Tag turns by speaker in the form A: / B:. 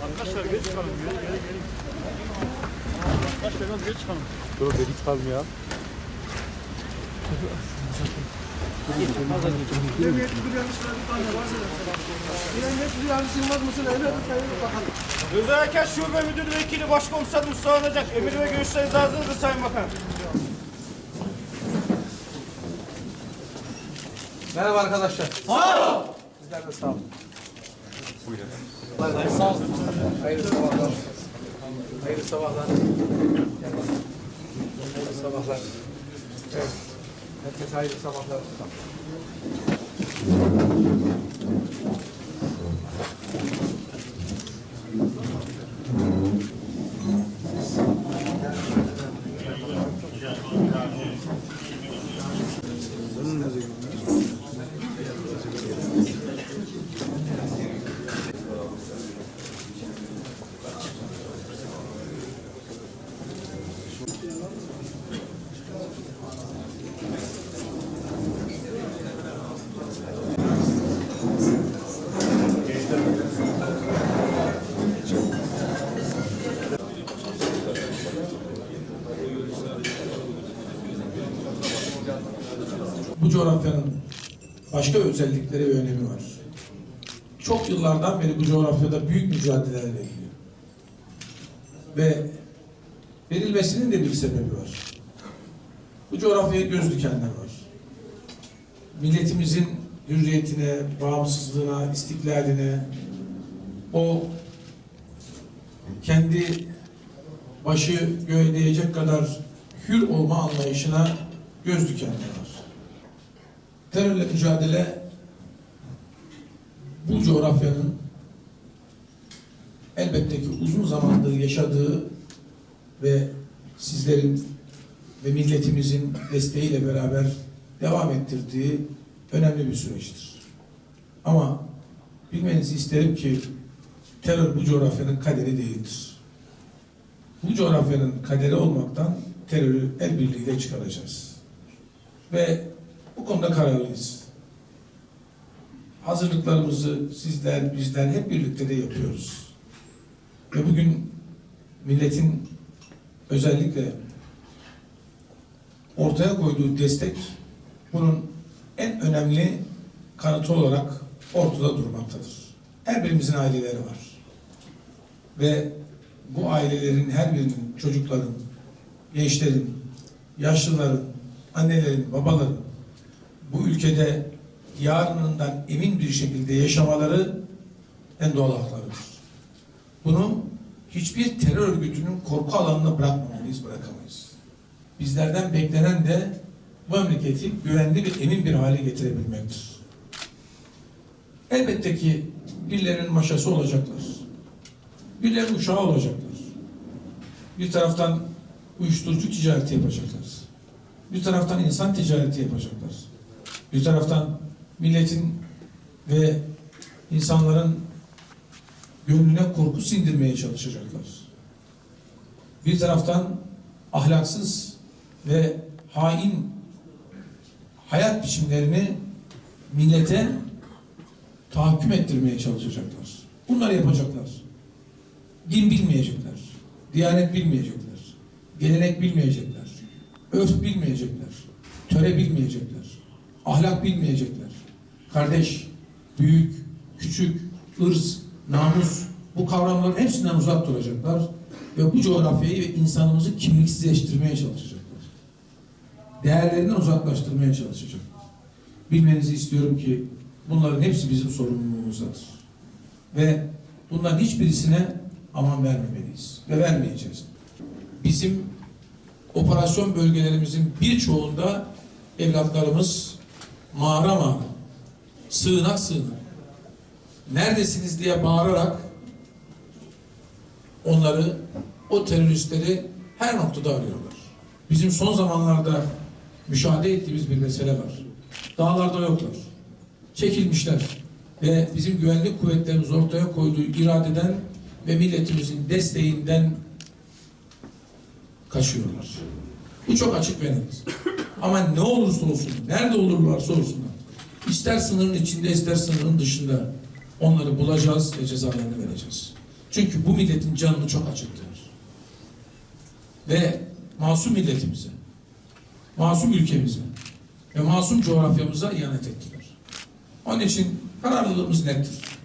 A: Arkadaşlar geç çıkalım. Arkadaşlar biraz geç çıkalım.
B: Dur geç çıkalım ya.
A: Özel Şube Müdür Vekili Başkomiser Mustafa Nacak. Emir ve görüşlerinizi hazırdır Sayın Bakan.
C: Merhaba arkadaşlar.
A: Sağ ol.
C: Sizler de sağ olun.
A: Sağ ol.
C: Hayırlı sabahlar. Hayırlı sabahlar. Hayırlı sabahlar. Evet. Herkese hayırlı sabahlar.
D: Bu coğrafyanın başka özellikleri ve önemi var. Çok yıllardan beri bu coğrafyada büyük mücadeleler veriliyor. Ve verilmesinin de bir sebebi var. Bu coğrafyaya göz dikenler var. Milletimizin hürriyetine, bağımsızlığına, istiklaline, o kendi başı göğe değecek kadar hür olma anlayışına göz dikenler var. Terörle mücadele bu coğrafyanın elbette ki uzun zamandır yaşadığı ve sizlerin ve milletimizin desteğiyle beraber devam ettirdiği önemli bir süreçtir. Ama bilmenizi isterim ki terör bu coğrafyanın kaderi değildir. Bu coğrafyanın kaderi olmaktan terörü el birliğiyle çıkaracağız. Ve bu konuda kararlıyız. Hazırlıklarımızı sizler, bizler hep birlikte de yapıyoruz. Ve bugün milletin özellikle ortaya koyduğu destek bunun en önemli kanıtı olarak ortada durmaktadır. Her birimizin aileleri var. Ve bu ailelerin her birinin, çocukların, gençlerin, yaşlıların, annelerin, babaların bu ülkede yarınından emin bir şekilde yaşamaları en doğal haklarıdır. Bunu hiçbir terör örgütünün korku alanına bırakmamalıyız, bırakamayız. Bizlerden beklenen de bu memleketi güvenli ve emin bir hale getirebilmektir. Elbette ki birilerinin maşası olacaklar. Birilerinin uşağı olacaklar. Bir taraftan uyuşturucu ticareti yapacaklar. Bir taraftan insan ticareti yapacaklar. Bir taraftan milletin ve insanların gönlüne korku sindirmeye çalışacaklar. Bir taraftan ahlaksız ve hain hayat biçimlerini millete tahakküm ettirmeye çalışacaklar. Bunları yapacaklar. Din bilmeyecekler. Diyanet bilmeyecekler. Gelenek bilmeyecekler. Örf bilmeyecekler. Töre bilmeyecekler. Ahlak bilmeyecekler. Kardeş, büyük, küçük, ırz, namus bu kavramların hepsinden uzak duracaklar ve bu coğrafyayı ve insanımızı kimliksizleştirmeye çalışacaklar. Değerlerinden uzaklaştırmaya çalışacaklar. Bilmenizi istiyorum ki bunların hepsi bizim sorumluluğumuzdadır. Ve bunların hiçbirisine aman vermemeliyiz ve vermeyeceğiz. Bizim operasyon bölgelerimizin birçoğunda evlatlarımız mağara, sığınak, neredesiniz diye bağırarak onları, o teröristleri her noktada arıyorlar. Bizim son zamanlarda müşahede ettiğimiz bir mesele var. Dağlarda yoklar. Çekilmişler. Ve bizim güvenlik kuvvetlerimiz ortaya koyduğu iradeden ve milletimizin desteğinden kaçıyorlar. Bu çok açık ve net. Ama ne olursa olsun, nerede olurlarsa olsunlar, ister sınırın içinde ister sınırın dışında onları bulacağız ve cezalarını vereceğiz. Çünkü bu milletin canını çok acıttılar. Ve masum milletimize, masum ülkemize ve masum coğrafyamıza ihanet ettiler. Onun için kararlılığımız nettir.